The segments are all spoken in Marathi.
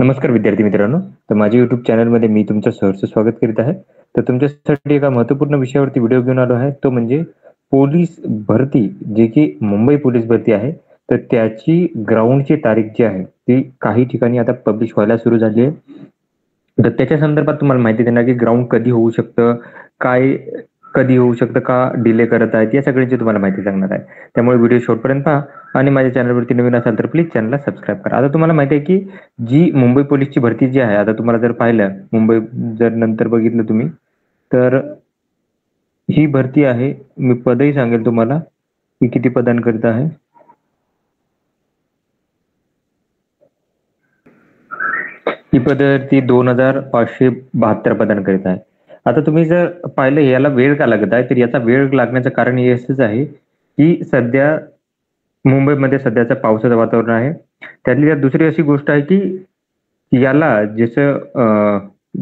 नमस्कार विद्यार्थी मित्रांनो. तर माझ्या YouTube चॅनलमध्ये मी तुमचं सहर्ष स्वागत करीत आहे. तर तुमच्यासाठी एका महत्त्वपूर्ण विषयावरती व्हिडिओ घेऊन आलो आहे. तो म्हणजे पोलीस भरती, जे की मुंबई पोलीस भरती आहे. तर त्याची ग्राउंडची तारीख जी आहे, ती काही ठिकाणी आता पब्लिश व्हायला सुरू झाली आहे. तर त्याच्या संदर्भात तुम्हाला माहिती देणार की ग्राउंड कधी होऊ शकतं, काय कधी होऊ शकतं, का डिले करत आहेत, या सगळ्याची तुम्हाला माहिती सांगणार आहे. त्यामुळे व्हिडिओ शेवटपर्यंत पहा आणि माझ्या चॅनलवरती नवीन असाल तर प्लीज चॅनलला सबस्क्राईब करा. आता तुम्हाला माहिती आहे की जी मुंबई पोलीसची भरती जी आहे, आता तुम्हाला जर पाहिलं मुंबई जर नंतर बघितलं तुम्ही, तर ही भरती आहे. मी पदही सांगेल तुम्हाला की किती पदांकरिता आहे. ही पदभरती 2572 पदांकरिता आहे. आता तुम्ही जर पाहिलं याला वेळ का लागत आहे, तर याचा वेळ लागण्याचं कारण हे असंच आहे की सध्या मुंबईमध्ये सध्याचं पावसाचं वातावरण आहे. त्यातली त्यात दुसरी अशी गोष्ट आहे की याला जसं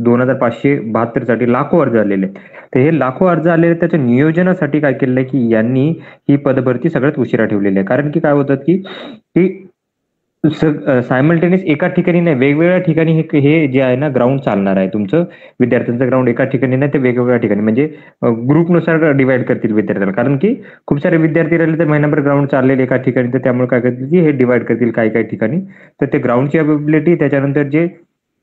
2572 साठी लाखो अर्ज आलेले आहेत. तर हे लाखो अर्ज आलेले त्याच्या नियोजनासाठी काय केलेलं आहे की यांनी ही पदभरती सगळ्यात उशिरा ठेवलेली आहे. कारण की काय होतं की सायमल्टेनियस एका ठिकाणी नाही, वेगवेगळ्या ठिकाणी हे जे आहे ना ग्राउंड चालणार आहे. तुमचं विद्यार्थ्यांचं ग्राउंड एका ठिकाणी नाही, ते वेगवेगळ्या ठिकाणी म्हणजे ग्रुपनुसार डिव्हाईड करतील विद्यार्थ्याला. कारण की खूप सारे विद्यार्थी राहिले तर महिनाभर ग्राउंड चाललेले एका ठिकाणी, तर त्यामुळे काय करतील की हे डिव्हाईड करतील काही ठिकाणी. तर ते ग्राउंडची अवेबिलिटी, त्याच्यानंतर जे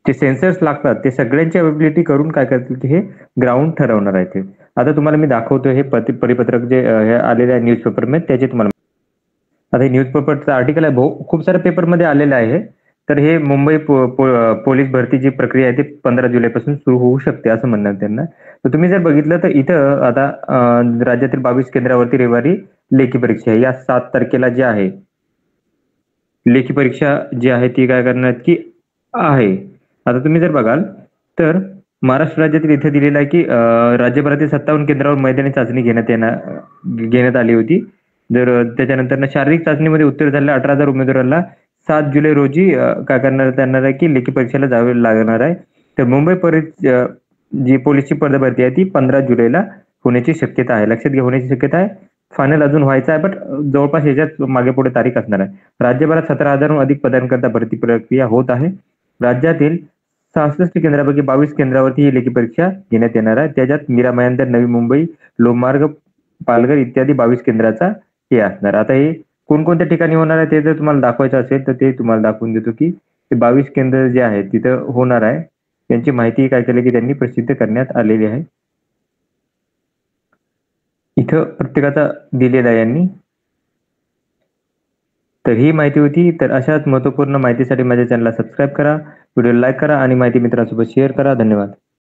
सेन्सर्स लागतात ते सगळ्यांची अवेबिलिटी करून काय करतील की हे ग्राउंड ठरवणार आहे. ते आता तुम्हाला मी दाखवतो हे परिपत्रक जे हे आलेले आहे न्यूजपेपरमध्ये, त्याचे तुम्हाला आता हे न्यूजपेपरचं आर्टिकल आहे, खूप साऱ्या पेपरमध्ये आलेलं आहे. तर हे मुंबई पोलीस भरतीची प्रक्रिया आहे ती 15 जुलैपासून सुरू होऊ शकते असं म्हणणं आहे त्यांना. तर तुम्ही जर बघितलं तर इथं आता राज्यातील 22 केंद्रावरती रविवारी लेखी परीक्षा आहे. या 7 तारखेला जी आहे लेखी परीक्षा जी आहे ती काय करण्यात की आहे. आता तुम्ही जर बघाल तर महाराष्ट्र राज्यातील इथे दिलेलं आहे की राज्यभरातील 57 केंद्रावर मैदानी चाचणी घेण्यात आली होती. त्याच्यानंतर शारीरिक चाचणीमध्ये उत्तीर्ण झालेल्या 18,000 उमेदवारांना 7 जुलै रोजी काय करण्यात येणार आहे की लेखी परीक्षेला जावे लागणार आहे. तर जी पोलीसची पदभरती आहे ती 15 जुलैला होण्याची शक्यता आहे. लक्षात घ्या, होण्याची शक्यता आहे. फायनल अजून व्हायचं आहे, बट जवळपास याच्यात मागे पुढे तारीख असणार आहे. राज्यभरात 17,000हून अधिक पदांकरता भरती प्रक्रिया होत आहे. राज्यातील 66 केंद्रापैकी 22 केंद्रावरती ही लेखी परीक्षा घेण्यात येणार आहे. त्याच्यात मीरा भाईंदर, नवी मुंबई, लोहमार्ग, पालघर इत्यादी 22 केंद्राचा हे असणार. आता हे कोणकोणत्या ठिकाणी होणार आहे ते जर तुम्हाला दाखवायचं असेल तर ते तुम्हाला दाखवून देतो की ते 22 केंद्र जे आहेत तिथं होणार आहे. त्यांची माहिती काय केली की त्यांनी प्रसिद्ध करण्यात आलेली आहे. इथं प्रत्येकाचा दिलेला आहे यांनी. तर ही माहिती होती. तर अशाच महत्त्वपूर्ण माहितीसाठी माझ्या चॅनलला सबस्क्राईब करा, व्हिडिओ लाईक करा आणि माहिती मित्रांसोबत शेअर करा. धन्यवाद.